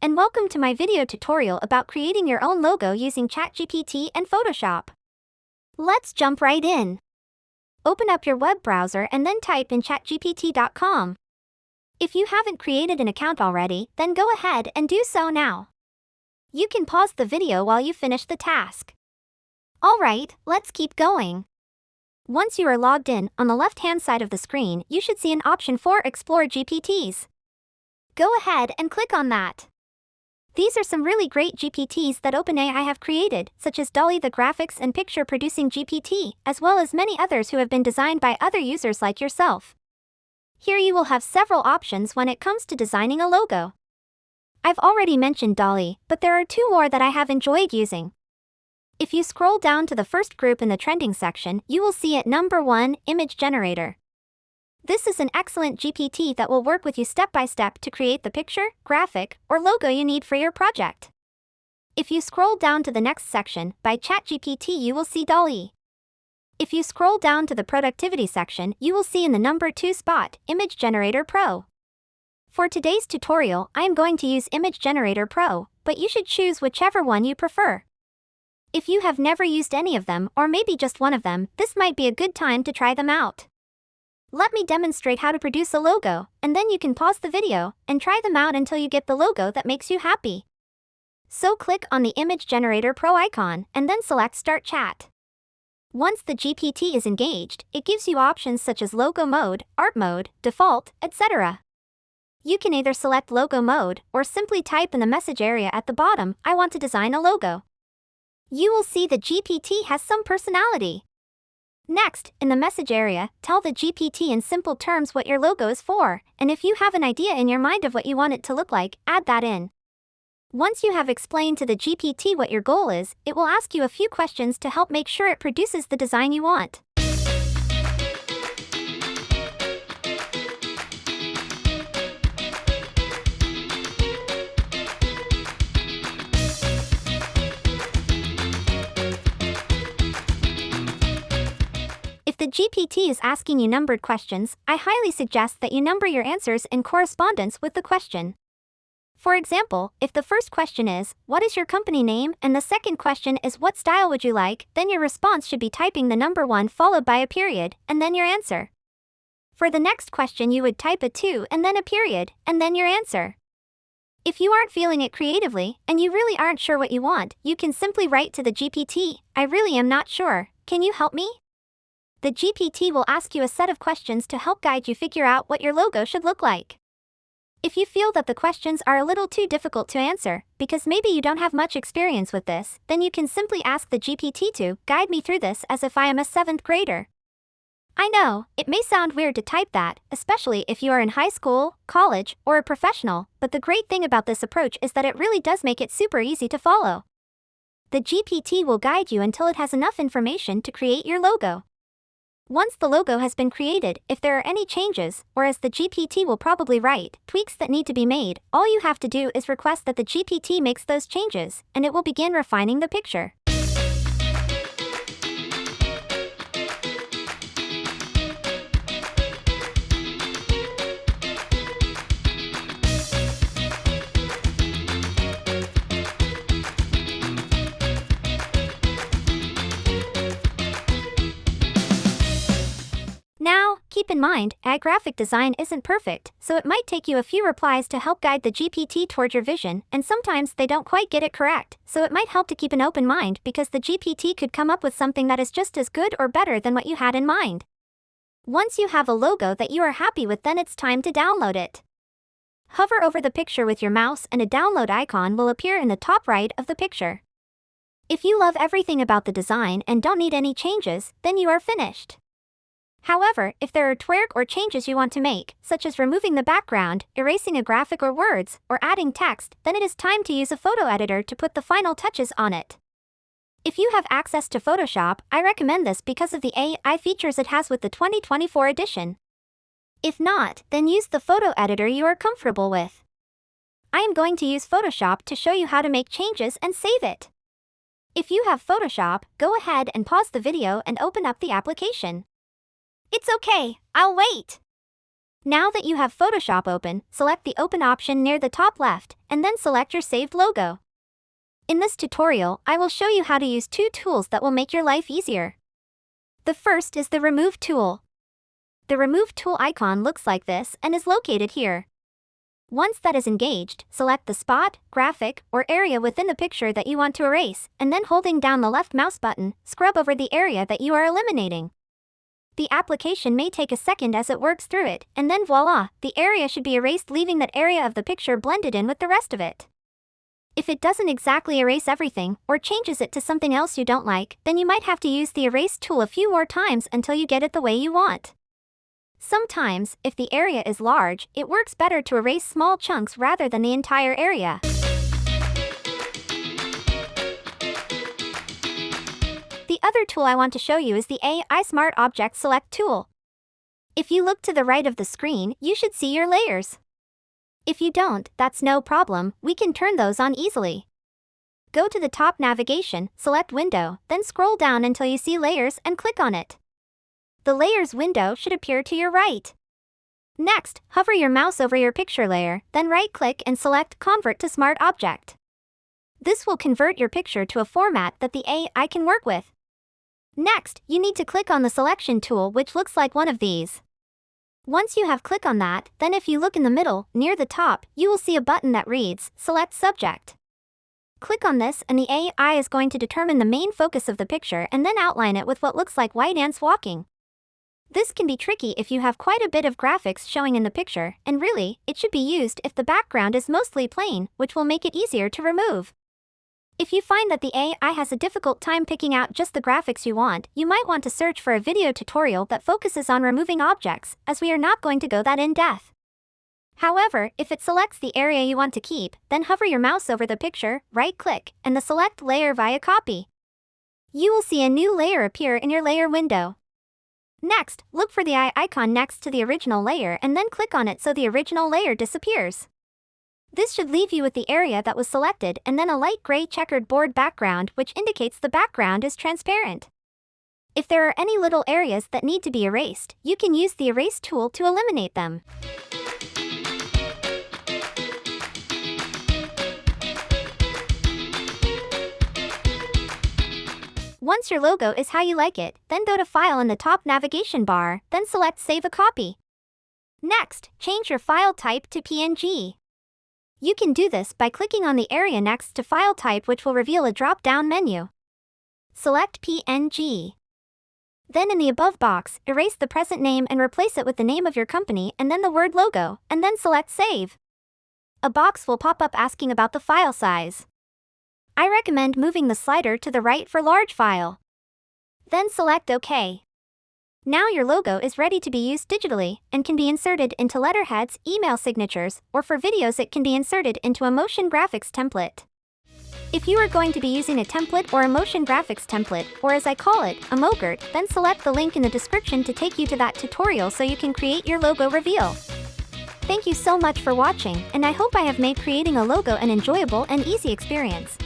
and welcome to my video tutorial about creating your own logo using ChatGPT and Photoshop. Let's jump right in. Open up your web browser and then type in chatgpt.com. If you haven't created an account already, then go ahead and do so now. You can pause the video while you finish the task. Alright, let's keep going. Once you are logged in, on the left-hand side of the screen, you should see an option for Explore GPTs. Go ahead and click on that. These are some really great GPTs that OpenAI have created, such as DALL-E the graphics and picture-producing GPT, as well as many others who have been designed by other users like yourself. Here you will have several options when it comes to designing a logo. I've already mentioned DALL-E, but there are two more that I have enjoyed using. If you scroll down to the first group in the trending section, you will see at number 1, Image Generator. This is an excellent GPT that will work with you step by step to create the picture, graphic, or logo you need for your project. If you scroll down to the next section, by ChatGPT, you will see DALL-E. If you scroll down to the productivity section, you will see in the number 2 spot, Image Generator Pro. For today's tutorial, I am going to use Image Generator Pro, but you should choose whichever one you prefer. If you have never used any of them, or maybe just one of them, this might be a good time to try them out. Let me demonstrate how to produce a logo, and then you can pause the video and try them out until you get the logo that makes you happy. So click on the Image Generator Pro icon and then select Start Chat. Once the GPT is engaged, it gives you options such as Logo Mode, Art Mode, Default, etc. You can either select Logo Mode or simply type in the message area at the bottom, "I want to design a logo." You will see the GPT has some personality. Next, in the message area, tell the GPT in simple terms what your logo is for, and if you have an idea in your mind of what you want it to look like, add that in. Once you have explained to the GPT what your goal is, it will ask you a few questions to help make sure it produces the design you want. If the GPT is asking you numbered questions, I highly suggest that you number your answers in correspondence with the question. For example, if the first question is, "What is your company name?" and the second question is, "What style would you like?" then your response should be typing the number 1 followed by a period, and then your answer. For the next question you would type a 2 and then a period, and then your answer. If you aren't feeling it creatively, and you really aren't sure what you want, you can simply write to the GPT, "I really am not sure, can you help me?" The GPT will ask you a set of questions to help guide you figure out what your logo should look like. If you feel that the questions are a little too difficult to answer, because maybe you don't have much experience with this, then you can simply ask the GPT to guide me through this as if I am a 7th grader. I know, it may sound weird to type that, especially if you are in high school, college, or a professional, but the great thing about this approach is that it really does make it super easy to follow. The GPT will guide you until it has enough information to create your logo. Once the logo has been created, if there are any changes, or as the GPT will probably write, tweaks that need to be made, all you have to do is request that the GPT makes those changes, and it will begin refining the picture. Now, keep in mind, graphic design isn't perfect, so it might take you a few replies to help guide the GPT toward your vision, and sometimes they don't quite get it correct, so it might help to keep an open mind because the GPT could come up with something that is just as good or better than what you had in mind. Once you have a logo that you are happy with, then it's time to download it. Hover over the picture with your mouse and a download icon will appear in the top right of the picture. If you love everything about the design and don't need any changes, then you are finished. However, if there are tweaks or changes you want to make, such as removing the background, erasing a graphic or words, or adding text, then it is time to use a photo editor to put the final touches on it. If you have access to Photoshop, I recommend this because of the AI features it has with the 2024 edition. If not, then use the photo editor you are comfortable with. I am going to use Photoshop to show you how to make changes and save it. If you have Photoshop, go ahead and pause the video and open up the application. It's okay, I'll wait. Now that you have Photoshop open, select the Open option near the top left, and then select your saved logo. In this tutorial, I will show you how to use two tools that will make your life easier. The first is the Remove tool. The Remove tool icon looks like this and is located here. Once that is engaged, select the spot, graphic, or area within the picture that you want to erase, and then holding down the left mouse button, scrub over the area that you are eliminating. The application may take a second as it works through it, and then voila, the area should be erased, leaving that area of the picture blended in with the rest of it. If it doesn't exactly erase everything, or changes it to something else you don't like, then you might have to use the Erase tool a few more times until you get it the way you want. Sometimes, if the area is large, it works better to erase small chunks rather than the entire area. The other tool I want to show you is the AI Smart Object Select tool. If you look to the right of the screen, you should see your layers. If you don't, that's no problem, we can turn those on easily. Go to the top navigation, select Window, then scroll down until you see Layers and click on it. The Layers window should appear to your right. Next, hover your mouse over your picture layer, then right-click and select Convert to Smart Object. This will convert your picture to a format that the AI can work with. Next, you need to click on the Selection tool, which looks like one of these. Once you have clicked on that, then if you look in the middle, near the top, you will see a button that reads, Select Subject. Click on this and the AI is going to determine the main focus of the picture and then outline it with what looks like white ants walking. This can be tricky if you have quite a bit of graphics showing in the picture, and really, it should be used if the background is mostly plain, which will make it easier to remove. If you find that the AI has a difficult time picking out just the graphics you want, you might want to search for a video tutorial that focuses on removing objects, as we are not going to go that in depth. However, if it selects the area you want to keep, then hover your mouse over the picture, right-click, and the select layer via copy. You will see a new layer appear in your layer window. Next, look for the eye icon next to the original layer and then click on it so the original layer disappears. This should leave you with the area that was selected and then a light gray checkered board background, which indicates the background is transparent. If there are any little areas that need to be erased, you can use the Erase tool to eliminate them. Once your logo is how you like it, then go to File in the top navigation bar, then select Save a Copy. Next, change your file type to PNG. You can do this by clicking on the area next to File Type, which will reveal a drop-down menu. Select PNG. Then in the above box, erase the present name and replace it with the name of your company and then the word logo, and then select Save. A box will pop up asking about the file size. I recommend moving the slider to the right for large file. Then select OK. Now your logo is ready to be used digitally and can be inserted into letterheads, email signatures, or for videos it can be inserted into a motion graphics template. If you are going to be using a template or a motion graphics template, or as I call it, a mogurt, then select the link in the description to take you to that tutorial so you can create your logo reveal. Thank you so much for watching, and I hope I have made creating a logo an enjoyable and easy experience.